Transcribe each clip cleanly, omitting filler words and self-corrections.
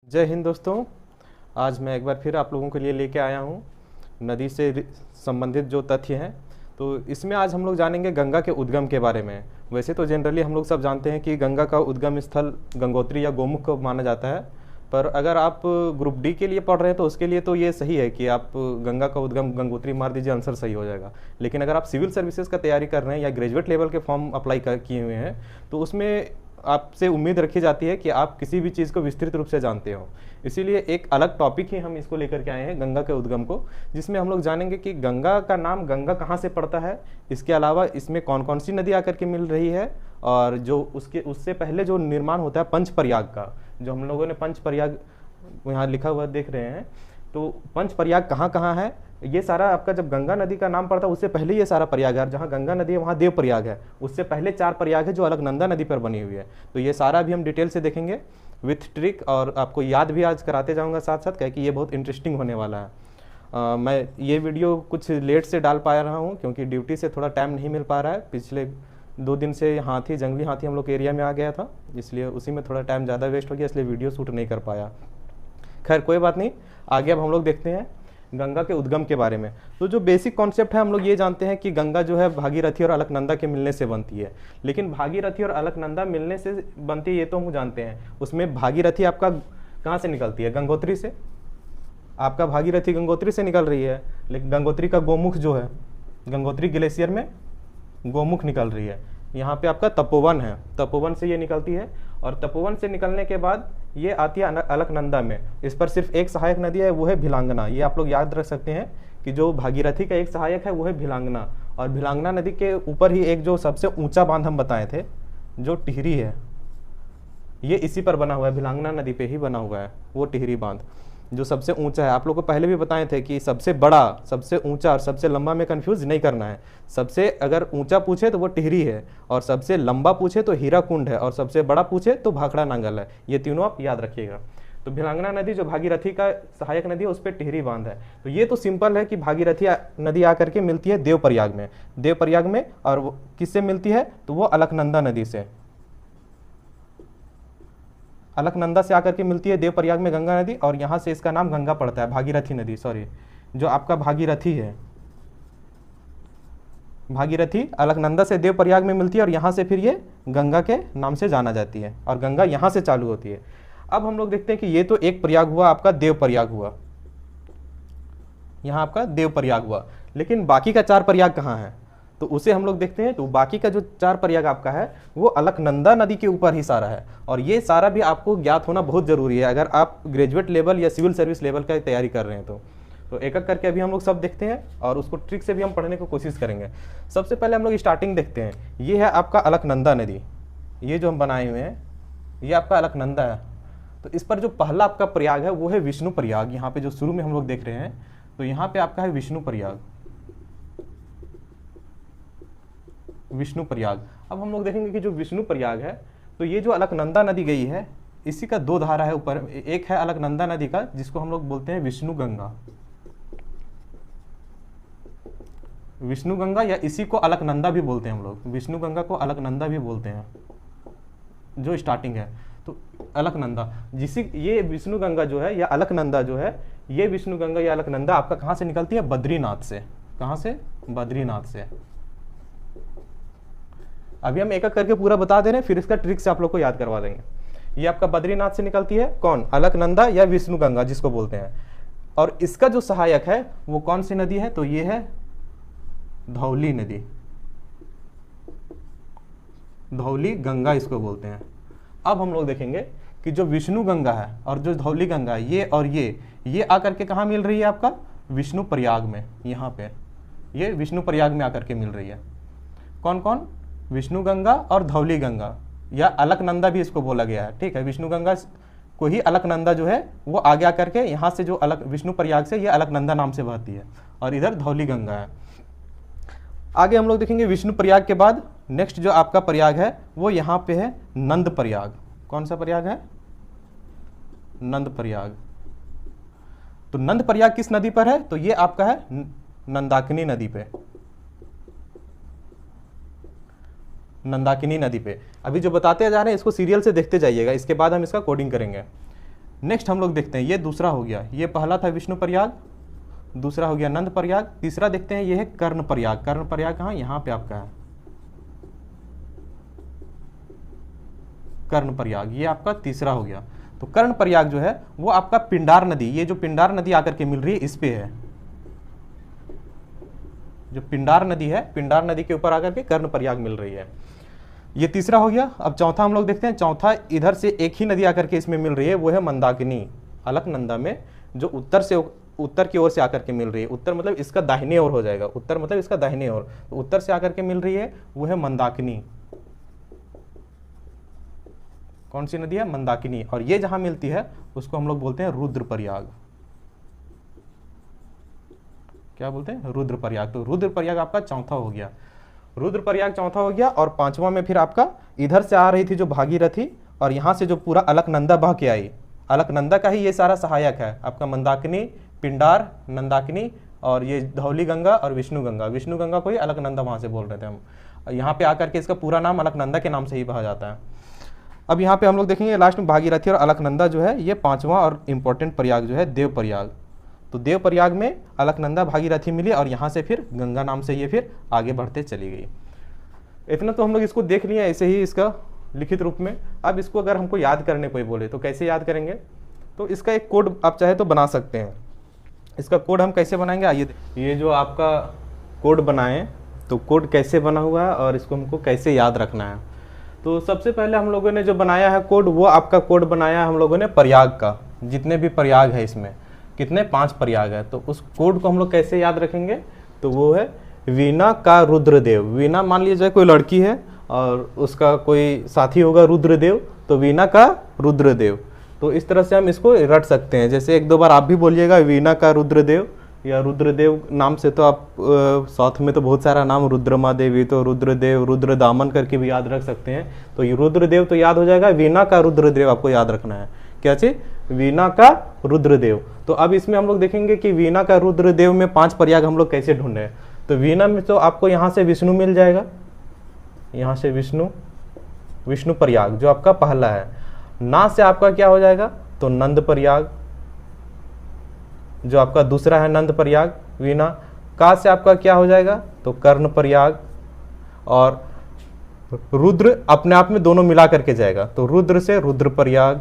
जय हिंद दोस्तों। आज मैं एक बार फिर आप लोगों के लिए लेके आया हूँ नदी से संबंधित जो तथ्य हैं। तो इसमें आज हम लोग जानेंगे गंगा के उद्गम के बारे में। वैसे तो जनरली हम लोग सब जानते हैं कि गंगा का उद्गम स्थल गंगोत्री या गोमुख को माना जाता है, पर अगर आप ग्रुप डी के लिए पढ़ रहे हैं तो उसके लिए तो ये सही है कि आप गंगा का उद्गम गंगोत्री मार दीजिए, आंसर सही हो जाएगा। लेकिन अगर आप सिविल सर्विसेज का तैयारी कर रहे हैं या ग्रेजुएट लेवल के फॉर्म अप्लाई किए हुए हैं तो उसमें आपसे उम्मीद रखी जाती है कि आप किसी भी चीज़ को विस्तृत रूप से जानते हो। इसीलिए एक अलग टॉपिक ही हम इसको लेकर के आए हैं, गंगा के उद्गम को, जिसमें हम लोग जानेंगे कि गंगा का नाम गंगा कहाँ से पड़ता है, इसके अलावा इसमें कौन कौन सी नदी आकर के मिल रही है, और जो उससे पहले जो निर्माण होता है पंच प्रयाग का, जो हम लोगों ने पंच प्रयाग यहाँ लिखा हुआ देख रहे हैं, तो पंच प्रयाग कहाँ कहाँ है, ये सारा आपका जब गंगा नदी का नाम पड़ता है उससे पहले ये सारा प्रयाग है। जहाँ गंगा नदी है वहाँ देव प्रयाग है, उससे पहले 4 प्रयाग है जो अलकनंदा नदी पर बनी हुई है। तो ये सारा भी हम डिटेल से देखेंगे विथ ट्रिक, और आपको याद भी आज कराते जाऊँगा साथ साथ, क्या कि ये बहुत इंटरेस्टिंग होने वाला है। मैं ये वीडियो कुछ लेट से डाल पा रहा हूँ क्योंकि ड्यूटी से थोड़ा टाइम नहीं मिल पा रहा है। पिछले 2 दिन से जंगली हाथी हम लोग के एरिया में आ गया था, इसलिए उसी में थोड़ा टाइम ज़्यादा वेस्ट हो गया, इसलिए वीडियो शूट नहीं कर पाया। खैर कोई बात नहीं, आगे अब हम लोग देखते हैं गंगा के उद्गम के बारे में। तो जो बेसिक कॉन्सेप्ट है हम लोग ये जानते हैं कि गंगा जो है भागीरथी और अलकनंदा के मिलने से बनती है। लेकिन भागीरथी और अलकनंदा मिलने से बनती है ये तो हम जानते हैं, उसमें भागीरथी आपका कहाँ से निकलती है? गंगोत्री से। आपका भागीरथी गंगोत्री से निकल रही है, लेकिन गंगोत्री का गोमुख जो है, गंगोत्री ग्लेशियर में गोमुख निकल रही है। यहाँ पे आपका तपोवन है, तपोवन से ये निकलती है, और तपोवन से निकलने के बाद ये आती है अलकनंदा में। इस पर सिर्फ एक सहायक नदी है, वो है भिलांगना। ये आप लोग याद रख सकते हैं कि जो भागीरथी का एक सहायक है वो है भिलांगना, और भिलांगना नदी के ऊपर ही एक जो सबसे ऊंचा बांध हम बताए थे जो टिहरी है, ये इसी पर बना हुआ है, भिलांगना नदी पे ही बना हुआ है वो टिहरी बांध, जो सबसे ऊंचा है। आप लोग को पहले भी बताए थे कि सबसे बड़ा, सबसे ऊंचा और सबसे लंबा में कंफ्यूज नहीं करना है। सबसे अगर ऊंचा पूछे तो वो टिहरी है, और सबसे लंबा पूछे तो हीराकुंड है, और सबसे बड़ा पूछे तो भाखड़ा नांगल है। ये तीनों आप याद रखिएगा। तो भिलांगना नदी जो भागीरथी का सहायक नदी है उस पर टिहरी बांध है। तो ये तो सिंपल है कि भागीरथी नदी आकर के मिलती है देवप्रयाग में, देवप्रयाग में, और वो किससे मिलती है तो वो अलकनंदा नदी से, अलकनंदा से आकर के मिलती है देवप्रयाग में गंगा नदी, और यहाँ से इसका नाम गंगा पड़ता है, भागीरथी नदी। सॉरी, जो आपका भागीरथी है, भागीरथी अलकनंदा से देवप्रयाग में मिलती है, और यहाँ से फिर ये गंगा के नाम से जाना जाती है, और गंगा यहाँ से चालू होती है। अब हम लोग देखते हैं कि ये तो एक प्रयाग हुआ, आपका देवप्रयाग हुआ, यहाँ आपका देवप्रयाग हुआ, लेकिन बाकी का 4 प्रयाग कहाँ है तो उसे हम लोग देखते हैं। तो बाकी का जो 4 प्रयाग आपका है वो अलकनंदा नदी के ऊपर ही सारा है, और ये सारा भी आपको ज्ञात होना बहुत जरूरी है अगर आप ग्रेजुएट लेवल या सिविल सर्विस लेवल का तैयारी कर रहे हैं। तो एक एक करके अभी हम लोग सब देखते हैं, और उसको ट्रिक से भी हम पढ़ने की कोशिश करेंगे। सबसे पहले हम लोग स्टार्टिंग देखते हैं, ये है आपका अलकनंदा नदी, ये जो हम बनाए हुए हैं ये आपका अलकनंदा है। तो इस पर जो पहला आपका प्रयाग है वो है विष्णु प्रयाग, यहाँ पे जो शुरू में हम लोग देख रहे हैं, तो यहाँ पे आपका है विष्णु प्रयाग, विष्णु प्रयाग। अब हम लोग देखेंगे कि जो विष्णु प्रयाग है, तो ये जो अलकनंदा नदी गई है इसी का 2 धारा है ऊपर, एक है अलकनंदा नदी का जिसको हम लोग बोलते हैं विष्णु गंगा, विष्णु गंगा, या इसी को अलकनंदा भी बोलते हैं हम लोग, विष्णु गंगा को अलकनंदा भी बोलते हैं, जो स्टार्टिंग है। तो अलकनंदा जिसी, ये विष्णु गंगा जो है या अलकनंदा जो है, ये विष्णु गंगा या अलकनंदा आपका कहाँ से निकलती है? बद्रीनाथ से। कहाँ से? बद्रीनाथ से। अभी हम एक एक करके पूरा बता दे रहे हैं, फिर इसका ट्रिक से आप लोग को याद करवा देंगे। ये आपका बद्रीनाथ से निकलती है, कौन? अलकनंदा या विष्णु गंगा जिसको बोलते हैं। और इसका जो सहायक है वो कौन सी नदी है? तो ये है धौली नदी, धौली गंगा इसको बोलते हैं। अब हम लोग देखेंगे कि जो विष्णु गंगा है और जो धौली गंगा है, ये और ये आकर के कहाँ मिल रही है? आपका विष्णु प्रयाग में, यहाँ पे ये विष्णु प्रयाग में आकर के मिल रही है। कौन कौन? विष्णु गंगा और धौली गंगा, या अलकनंदा भी इसको बोला गया है, ठीक है। विष्णु गंगा को ही अलकनंदा जो है वो आगे आकर के यहाँ से जो विष्णु प्रयाग से ये अलकनंदा नाम से बहती है, और इधर धौली गंगा है। आगे हम लोग देखेंगे विष्णु प्रयाग के बाद नेक्स्ट जो आपका प्रयाग है वो यहाँ पे है नंद प्रयाग। कौन सा प्रयाग है? नंद प्रयाग। तो नंद प्रयाग किस नदी पर है? तो ये आपका है नंदाकिनी नदी पे, नंदाकिनी नदी पे। अभी जो बताते जा रहे हैं इसको सीरियल से देखते जाइएगा, इसके बाद हम इसका कोडिंग करेंगे। नेक्स्ट हम लोग देखते हैं, ये दूसरा हो गया, ये पहला था विष्णु प्रयाग, दूसरा हो गया नंद प्रयाग, तीसरा देखते हैं ये है कर्ण प्रयाग। कर्ण प्रयाग कहाँ, यहाँ पे आपका है कर्ण प्रयाग, ये आपका तीसरा हो गया। तो कर्ण प्रयाग जो है वो आपका पिंडार नदी, ये जो पिंडार नदी आकर के मिल रही है इस पे है, जो पिंडार नदी है, पिंडार नदी के ऊपर आकर के कर्ण प्रयाग मिल रही है। ये तीसरा हो गया। अब चौथा हम लोग देखते हैं, चौथा इधर से एक ही नदी आकर के इसमें मिल रही है, वो है मंदाकिनी, अलकनंदा में, जो उत्तर की ओर से आकर के मिल रही है। उत्तर मतलब इसका दाहिने ओर हो जाएगा, उत्तर मतलब इसका दाहिने ओर, तो उत्तर से आकर के मिल रही है वो है मंदाकिनी। कौन सी नदी है, मंदाकिनी। और ये जहां मिलती है उसको हम लोग बोलते हैं रुद्रप्रयाग। क्या बोलते हैं, रुद्रप्रयाग। तो रुद्रप्रयाग आपका चौथा हो गया, रुद्रप्रयाग चौथा हो गया। और पांचवा में फिर आपका इधर से आ रही थी जो भागीरथी, और यहां से जो पूरा अलकनंदा बह के आई, अलकनंदा का ही ये सारा सहायक है आपका, मंदाकिनी, पिंडार, नंदाकिनी, और ये धौली गंगा और विष्णु गंगा। विष्णु गंगा को ही अलकनंदा वहां से बोल रहे थे हम, यहाँ पे आकर के इसका पूरा नाम अलकनंदा के नाम से ही बहा जाता है। अब यहाँ पे हम लोग देखेंगे लास्ट में भागीरथी और अलकनंदा जो है, ये पांचवा और इंपॉर्टेंट प्रयाग जो है देव प्रयाग। तो देव प्रयाग में अलकनंदा भागीरथी मिली, और यहाँ से फिर गंगा नाम से ये फिर आगे बढ़ते चली गई। इतना तो हम लोग इसको देख लिए ऐसे ही इसका लिखित रूप में। अब इसको अगर हमको याद करने कोई बोले तो कैसे याद करेंगे, तो इसका एक कोड आप चाहे तो बना सकते हैं। इसका कोड हम कैसे बनाएंगे, आइए। ये जो आपका कोड बनाएं, तो कोड कैसे बना हुआ है और इसको हमको कैसे याद रखना है। तो सबसे पहले हम लोगों ने जो बनाया है कोड, वो आपका कोड बनाया है हम लोगों ने प्रयाग का। जितने भी प्रयाग है इसमें कितने, 5 प्रयाग है, तो उस कोड को हम लोग कैसे याद रखेंगे, तो वो है वीणा का रुद्रदेव। वीणा मान लीजिए कोई लड़की है और उसका कोई साथी होगा रुद्रदेव, तो वीणा का रुद्रदेव। तो इस तरह से हम इसको रट सकते हैं। जैसे एक दो बार आप भी बोलिएगा वीणा का रुद्रदेव, या रुद्रदेव नाम से तो आप साउथ में तो बहुत सारा नाम, रुद्रमा देवी, तो रुद्रदेव, रुद्रदामन करके भी याद रख सकते हैं। तो ये रुद्रदेव तो याद हो जाएगा, वीणा का रुद्रदेव आपको याद रखना है। क्या चीज, वीणा का रुद्रदेव। तो अब इसमें हम लोग देखेंगे कि वीणा का रुद्रदेव में 5 प्रयाग हम लोग कैसे ढूंढे। तो वीणा में तो आपको यहाँ से विष्णु मिल जाएगा, यहाँ से विष्णु, विष्णु प्रयाग जो आपका पहला है। ना से आपका क्या हो जाएगा, तो नंद प्रयाग जो आपका दूसरा है, नंद प्रयाग वीणा। का से आपका क्या हो जाएगा, तो कर्ण प्रयाग। और रुद्र अपने आप में दोनों मिला करके जाएगा, तो रुद्र से रुद्र प्रयाग,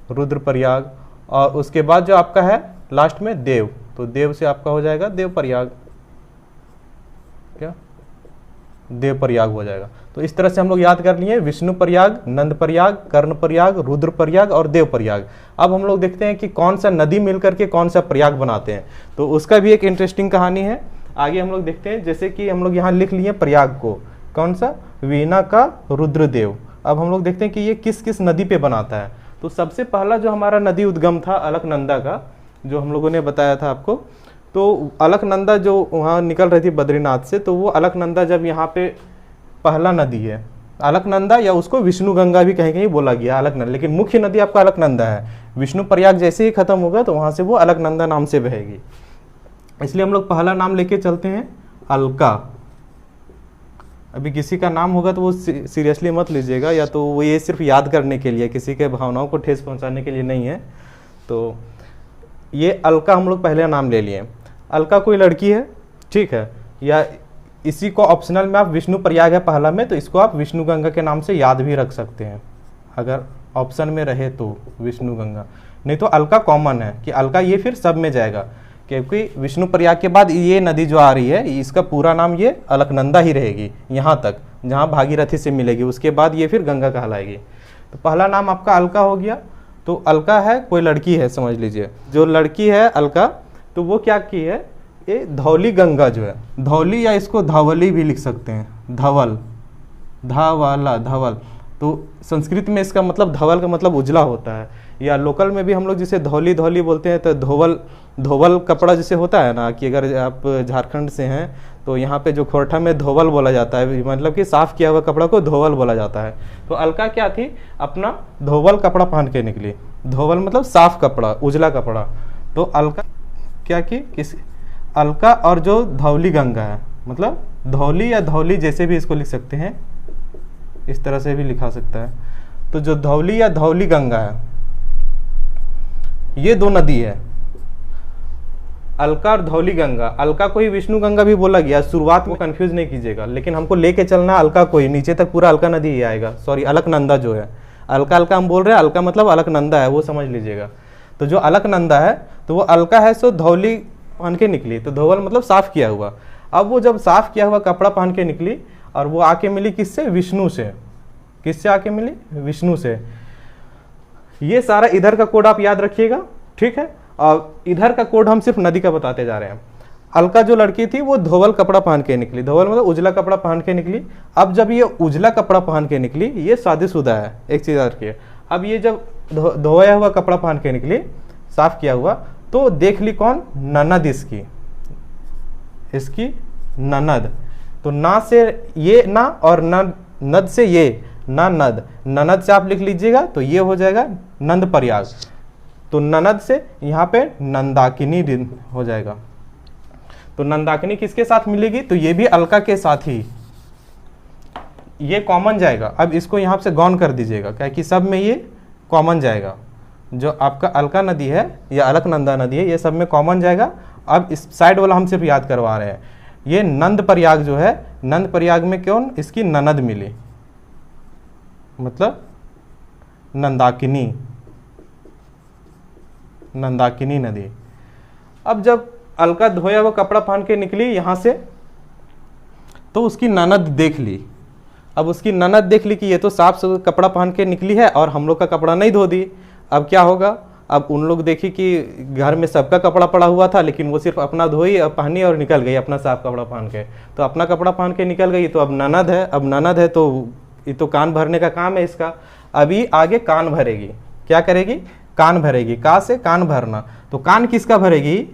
रुद्र प्रयाग। और उसके बाद जो आपका है लास्ट में देव, तो देव से आपका हो जाएगा देव प्रयाग। क्या, देव प्रयाग हो जाएगा। तो इस तरह से हम लोग याद कर लिए विष्णु प्रयाग, नंद प्रयाग, कर्ण प्रयाग, रुद्र प्रयाग और देव प्रयाग। अब हम लोग देखते हैं कि कौन सा नदी मिलकर के कौन सा प्रयाग बनाते हैं, तो उसका भी एक इंटरेस्टिंग कहानी है। आगे हम लोग देखते हैं, जैसे कि हम लोग यहाँ लिख लिए प्रयाग को, कौन सा, वीणा का रुद्रदेव। अब हम लोग देखते हैं कि ये किस किस नदी पे बनाता है। तो सबसे पहला जो हमारा नदी उद्गम था अलकनंदा का, जो हम लोगों ने बताया था आपको, तो अलकनंदा जो वहाँ निकल रही थी बद्रीनाथ से, तो वो अलकनंदा जब यहाँ पे पहला नदी है अलकनंदा, या उसको विष्णु गंगा भी कहीं कहीं बोला गया अलकनंदा, लेकिन मुख्य नदी आपका अलकनंदा है। विष्णु प्रयाग जैसे ही खत्म होगा तो वहाँ से वो अलकनंदा नाम से बहेगी, इसलिए हम लोग पहला नाम लेके चलते हैं अलका। अभी किसी का नाम होगा तो वो सीरियसली मत लीजिएगा, या तो वो ये सिर्फ याद करने के लिए, किसी के भावनाओं को ठेस पहुंचाने के लिए नहीं है। तो ये अलका हम लोग पहले नाम ले लिए। अलका कोई लड़की है, ठीक है, या इसी को ऑप्शनल में आप विष्णु प्रयाग है पहला में, तो इसको आप विष्णु गंगा के नाम से याद भी रख सकते हैं अगर ऑप्शन में रहे तो, विष्णु गंगा। नहीं तो अलका कॉमन है कि अलका ये फिर सब में जाएगा, क्योंकि विष्णु प्रयाग के बाद ये नदी जो आ रही है इसका पूरा नाम ये अलकनंदा ही रहेगी यहाँ तक, जहाँ भागीरथी से मिलेगी, उसके बाद ये फिर गंगा कहलाएगी। तो पहला नाम आपका अलका हो गया। तो अलका है कोई लड़की है, समझ लीजिए जो लड़की है अलका, तो वो क्या की है, ये धौली गंगा जो है, धौली या इसको धवली भी लिख सकते हैं, धवल, धावाला धवल। तो संस्कृत में इसका मतलब धवल का मतलब उजला होता है, या लोकल में भी हम लोग जिसे धौली धौली बोलते हैं, तो धोवल, धोवल कपड़ा जैसे होता है ना, कि अगर आप झारखंड से हैं तो यहाँ पे जो खोरठा में धोवल बोला जाता है, मतलब कि साफ किया हुआ कपड़ा को धोवल बोला जाता है। तो अलका क्या थी, अपना धोवल कपड़ा पहन के निकली। धोवल मतलब साफ कपड़ा, उजला कपड़ा। तो अलका क्या की, किस अलका, और जो धौली गंगा है, मतलब धौली या धौली जैसे भी इसको लिख सकते हैं, इस तरह से भी लिखा सकता है। तो जो धौली या धौली गंगा है, ये दो नदी है, अलका और धौली गंगा। अलका को ही विष्णु गंगा भी बोला गया, शुरुआत में कंफ्यूज नहीं कीजिएगा, लेकिन हमको लेके चलना अलका को ही, नीचे तक पूरा अलका नदी ही आएगा। सॉरी, अलकनंदा जो है, अलका अलका हम बोल रहे हैं, अलका मतलब अलकनंदा है, वो समझ लीजिएगा। तो जो अलकनंदा है तो वो अलका है सो धौली पहन के निकली, तो धोवल मतलब साफ किया हुआ। अब वो जब साफ किया हुआ कपड़ा पहन के निकली और वो आके मिली किससे? विष्णु से। किससे आके मिली? विष्णु से। ये सारा इधर का कोड आप याद रखिएगा, ठीक है। और इधर का कोड हम सिर्फ नदी का बताते जा रहे हैं। अलका जो लड़की थी वो धोवल कपड़ा पहन के निकली, धोवल मतलब उजला कपड़ा पहन के निकली। अब जब ये उजला कपड़ा पहन के निकली, ये शादीशुदा है, एक चीज याद रखिए। अब ये जब धोया हुआ कपड़ा पहन के निकली, साफ किया हुआ, तो देख ली कौन? ननद इसकी ननद। तो ना से ये ना और नद से ये ना नद, ननद से आप लिख लीजिएगा तो ये हो जाएगा नंद प्रयाग। तो ननद से यहाँ पे नंदाकिनी हो जाएगा। तो नंदाकिनी किसके साथ मिलेगी? तो ये भी अलका के साथ ही, ये कॉमन जाएगा। अब इसको यहाँ से गौन कर दीजिएगा, क्या कि सब में ये कॉमन जाएगा। जो आपका अलका नदी है या अलकनंदा नदी है, ये सब में कॉमन जाएगा। अब इस साइड वाला हम सिर्फ याद करवा रहे हैं। ये नंद प्रयाग जो है, नंद प्रयाग में कौन? इसकी ननद मिली, मतलब नंदाकिनी, नंदाकिनी नदी। अब जब अलका धोया हुआ कपड़ा पहन के निकली यहाँ से, तो उसकी ननद देख ली। अब उसकी ननद देख ली कि ये तो साफ कपड़ा पहन के निकली है और हम लोग का कपड़ा नहीं धो दी। अब क्या होगा? अब उन लोग देखी कि घर में सबका कपड़ा पड़ा हुआ था, लेकिन वो सिर्फ अपना धोई और पहनी और निकल गई अपना साफ कपड़ा पहन के। तो अपना कपड़ा पहन के निकल गई, तो अब ननद है, अब ननद है तो ये तो कान भरने का काम है इसका। अभी आगे कान भरेगी। क्या करेगी? कान भरेगी। का से कान भरना। तो कान किसका भरेगी?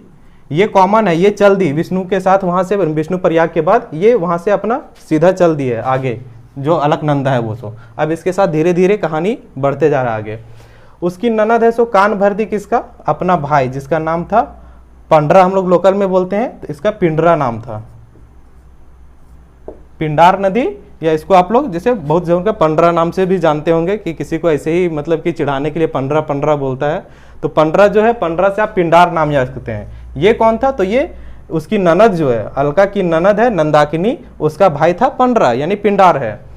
ये कॉमन है, ये चल दी विष्णु के साथ, वहां से विष्णु प्रयाग के बाद ये वहां से अपना सीधा चल दी है आगे, जो अलकनंदा है वो। सो अब इसके साथ धीरे धीरे कहानी बढ़ते जा रहा है आगे। उसकी ननद है सो कान भर दी किसका? अपना भाई, जिसका नाम था पंडरा, हम लोग लोकल में बोलते हैं, तो इसका पिंडरा नाम था। पिंडार नदी, या इसको आप लोग जैसे बहुत जगह का पंडरा नाम से भी जानते होंगे, कि किसी को ऐसे ही मतलब कि चिढ़ाने के लिए पंडरा पंडरा बोलता है। तो पंडरा जो है, पंडरा से आप पिंडार नाम याद करते हैं। ये कौन था? तो ये उसकी ननद जो है, अलका की ननद है नंदाकिनी, उसका भाई था पंडरा, यानी पिंडार है।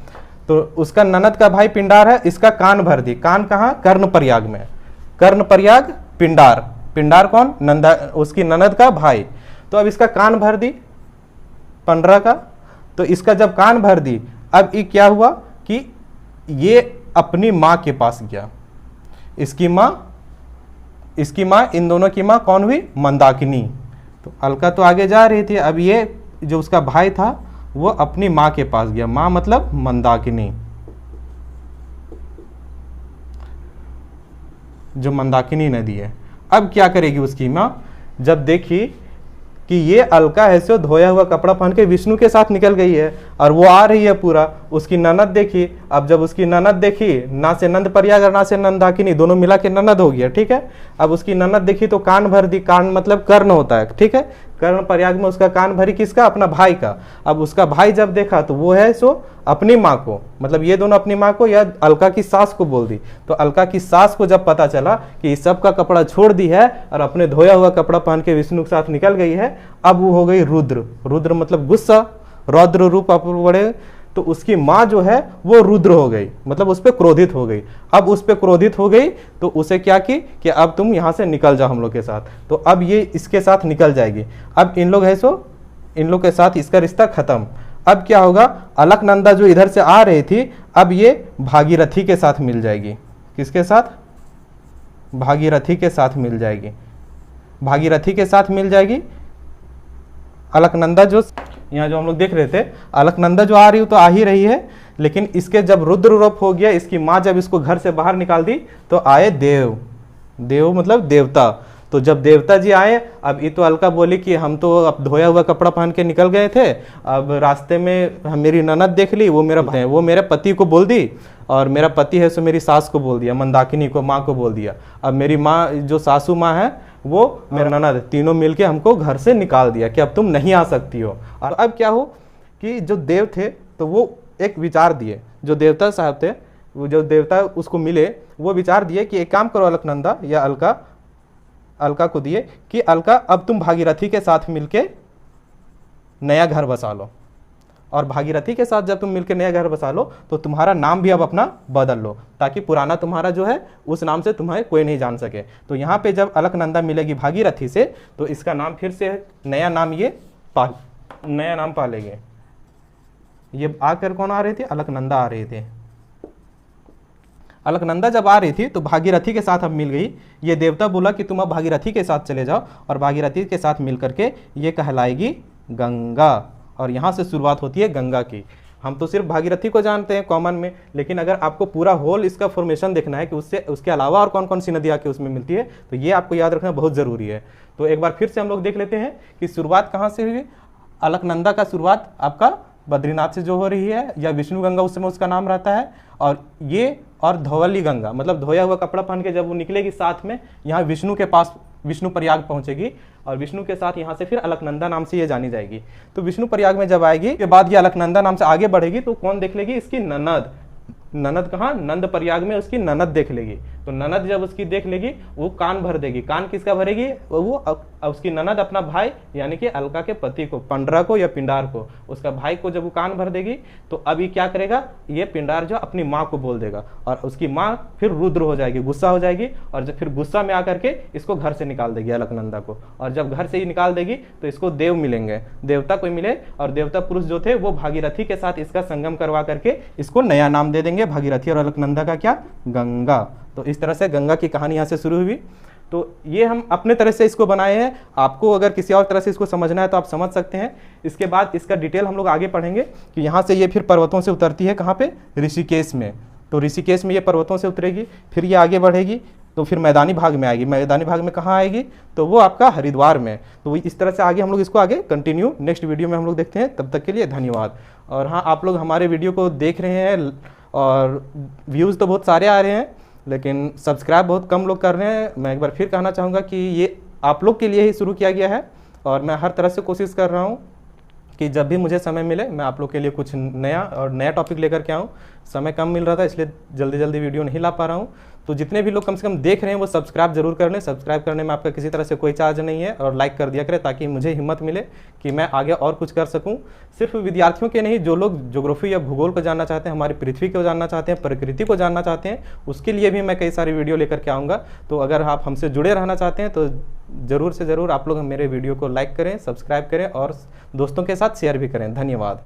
तो उसका ननद का भाई पिंडार है, इसका कान भर दी। कान कहाँ? कर्ण प्रयाग में। कर्ण प्रयाग पिंडार। पिंडार कौन? नंदा, उसकी ननद का भाई। तो अब इसका कान भर दी पंडरा का। तो इसका जब कान भर दी, अब ये क्या हुआ कि ये अपनी माँ के पास गया। इसकी माँ, इन दोनों की माँ कौन हुई? मंदाकिनी। तो अलका तो आगे जा रही थी, अब ये जो उसका भाई था वो अपनी माँ के पास गया। माँ मतलब मंदाकिनी, जो मंदाकिनी नदी है। अब क्या करेगी उसकी माँ? जब देखी कि ये अलका है सो धोया हुआ कपड़ा पहन के विष्णु के साथ निकल गई है और वो आ रही है पूरा, उसकी ननद देखी। अब जब उसकी ननद देखी, ना से नंद प्रयाग और ना से नंदाकिनी, दोनों मिला के ननद हो गया, ठीक है। अब उसकी ननद देखी तो कान भर दी। कान मतलब कर्ण होता है, ठीक है। कर्ण प्रयाग में उसका कान भरी किसका? अपना भाई का। अब उसका भाई जब देखा तो वो है सो अपनी माँ को, मतलब ये दोनों अपनी माँ को या अलका की सास को बोल दी। तो अलका की सास को जब पता चला कि इस सब का कपड़ा छोड़ दी है और अपने धोया हुआ कपड़ा पहन के विष्णु के साथ निकल गई है, अब वो हो गई रुद्र। रुद्र मतलब गुस्सा, रौद्र रूप आप बड़े। तो उसकी माँ जो है वो रुद्र हो गई, मतलब उस पर क्रोधित हो गई। अब उस पर क्रोधित हो गई तो उसे क्या की कि अब तुम यहाँ से निकल जाओ हम लोग के साथ। तो अब ये इसके साथ निकल जाएगी। अब इन लोग है सो इन लोग के साथ इसका रिश्ता खत्म। अब क्या होगा? अलकनंदा जो इधर से आ रही थी, अब ये भागीरथी के साथ मिल जाएगी। किसके साथ? भागीरथी के साथ मिल जाएगी। भागीरथी के साथ मिल जाएगी। अलकनंदा जो यहाँ जो हम लोग देख रहे थे, अलकनंदा जो आ रही हो तो आ ही रही है, लेकिन इसके जब रुद्र रूप हो गया, इसकी माँ जब इसको घर से बाहर निकाल दी तो आए देव। देव मतलब देवता। तो जब देवता जी आए, अब ये तो अलका बोली कि हम तो अब धोया हुआ कपड़ा पहन के निकल गए थे, अब रास्ते में मेरी ननद देख ली, वो मेरे पति को बोल दी, और मेरा पति है सो मेरी सास को बोल दिया, मंदाकिनी को, माँ को बोल दिया। अब मेरी माँ जो सासू माँ है वो मेरा ननद, तीनों मिलके हमको घर से निकाल दिया कि अब तुम नहीं आ सकती हो। और अब क्या हो कि जो देव थे तो वो एक विचार दिए, जो देवता साहब थे वो जो देवता उसको मिले, वो विचार दिए कि एक काम करो अलकनंदा या अलका को दिए कि अलका अब तुम भागीरथी के साथ मिलके नया घर बसा लो, और भागीरथी के साथ जब तुम मिलकर नया घर बसा लो तो तुम्हारा नाम भी अब अपना बदल लो, ताकि पुराना तुम्हारा जो है उस नाम से तुम्हें कोई नहीं जान सके। तो यहाँ पे जब अलकनंदा मिलेगी भागीरथी से तो इसका नाम फिर से नया नाम पालेंगे। ये आकर कौन आ रहे थे? अलकनंदा आ रहे थे। अलकनंदा जब आ रही थी तो भागीरथी के साथ अब मिल गई। ये देवता बोला कि तुम अब भागीरथी के साथ चले जाओ, और भागीरथी के साथ मिल करके ये कहलाएगी गंगा, और यहाँ से शुरुआत होती है गंगा की। हम तो सिर्फ भागीरथी को जानते हैं कॉमन में, लेकिन अगर आपको पूरा होल इसका फॉर्मेशन देखना है कि उसके अलावा और कौन कौन सी नदी आके उसमें मिलती है, तो ये आपको याद रखना बहुत ज़रूरी है। तो एक बार फिर से हम लोग देख लेते हैं कि शुरुआत कहाँ से हुई। अलकनंदा का शुरुआत आपका बद्रीनाथ से जो हो रही है, या विष्णु गंगा उस समय उसका नाम रहता है, और धौवली गंगा मतलब धोया हुआ कपड़ा पहन के जब वो निकलेगी साथ में यहाँ विष्णु के पास, विष्णु प्रयाग पहुंचेगी, और विष्णु के साथ यहाँ से फिर अलकनंदा नाम से ये जानी जाएगी। तो विष्णु प्रयाग में जब आएगी के बाद ये अलकनंदा नाम से आगे बढ़ेगी तो कौन देख लेगी? इसकी ननद कहाँ? नंद प्रयाग में उसकी ननद देख लेगी। तो ननद जब उसकी देख लेगी वो कान भर देगी। कान किसका भरेगी? वो उसकी ननद अपना भाई यानी कि अलका के पति को, पंडरा को या पिंडार को, उसका भाई को जब वो कान भर देगी तो अभी क्या करेगा? ये पिंडार जो अपनी माँ को बोल देगा, और उसकी माँ फिर रुद्र हो जाएगी, गुस्सा हो जाएगी, और जब फिर गुस्सा में आकर के इसको घर से निकाल देगी अलकनंदा को। और जब घर से ही निकाल देगी तो इसको देव मिलेंगे, देवता कोई मिले, और देवता पुरुष जो थे वो भागीरथी के साथ इसका संगम करवा करके इसको नया नाम दे देंगे, भागीरथी और अलकनंदा का क्या? गंगा। तो इस तरह से गंगा की कहानी यहाँ से शुरू हुई। तो ये हम अपने तरह से इसको बनाए हैं, आपको अगर किसी और तरह से इसको समझना है तो आप समझ सकते हैं। इसके बाद इसका डिटेल हम लोग आगे पढ़ेंगे कि यहाँ से ये फिर पर्वतों से उतरती है कहाँ पे? ऋषिकेश में। तो ऋषिकेश में ये पर्वतों से उतरेगी, फिर ये आगे बढ़ेगी तो फिर मैदानी भाग में आएगी। मैदानी भाग में कहाँ आएगी? तो वो आपका हरिद्वार में। तो इस तरह से आगे हम लोग इसको आगे कंटिन्यू नेक्स्ट वीडियो में हम लोग देखते हैं। तब तक के लिए धन्यवाद। और हाँ, आप लोग हमारे वीडियो को देख रहे हैं और व्यूज़ तो बहुत सारे आ रहे हैं, लेकिन सब्सक्राइब बहुत कम लोग कर रहे हैं। मैं एक बार फिर कहना चाहूँगा कि ये आप लोग के लिए ही शुरू किया गया है, और मैं हर तरह से कोशिश कर रहा हूँ कि जब भी मुझे समय मिले मैं आप लोग के लिए कुछ नया टॉपिक लेकर के आऊँ। समय कम मिल रहा था इसलिए जल्दी वीडियो नहीं ला पा रहा हूँ। तो जितने भी लोग कम से कम देख रहे हैं वो सब्सक्राइब जरूर कर लें। सब्सक्राइब करने में आपका किसी तरह से कोई चार्ज नहीं है, और लाइक कर दिया करें ताकि मुझे हिम्मत मिले कि मैं आगे और कुछ कर सकूं। सिर्फ विद्यार्थियों के नहीं, जो लोग ज्योग्राफी या भूगोल को जानना चाहते हैं, हमारी पृथ्वी को जानना चाहते हैं, प्रकृति को जानना चाहते हैं, उसके लिए भी मैं कई सारी वीडियो लेकर के आऊँगा। तो अगर आप हमसे जुड़े रहना चाहते हैं तो ज़रूर से ज़रूर आप लोग मेरे वीडियो को लाइक करें, सब्सक्राइब करें और दोस्तों के साथ शेयर भी करें। धन्यवाद।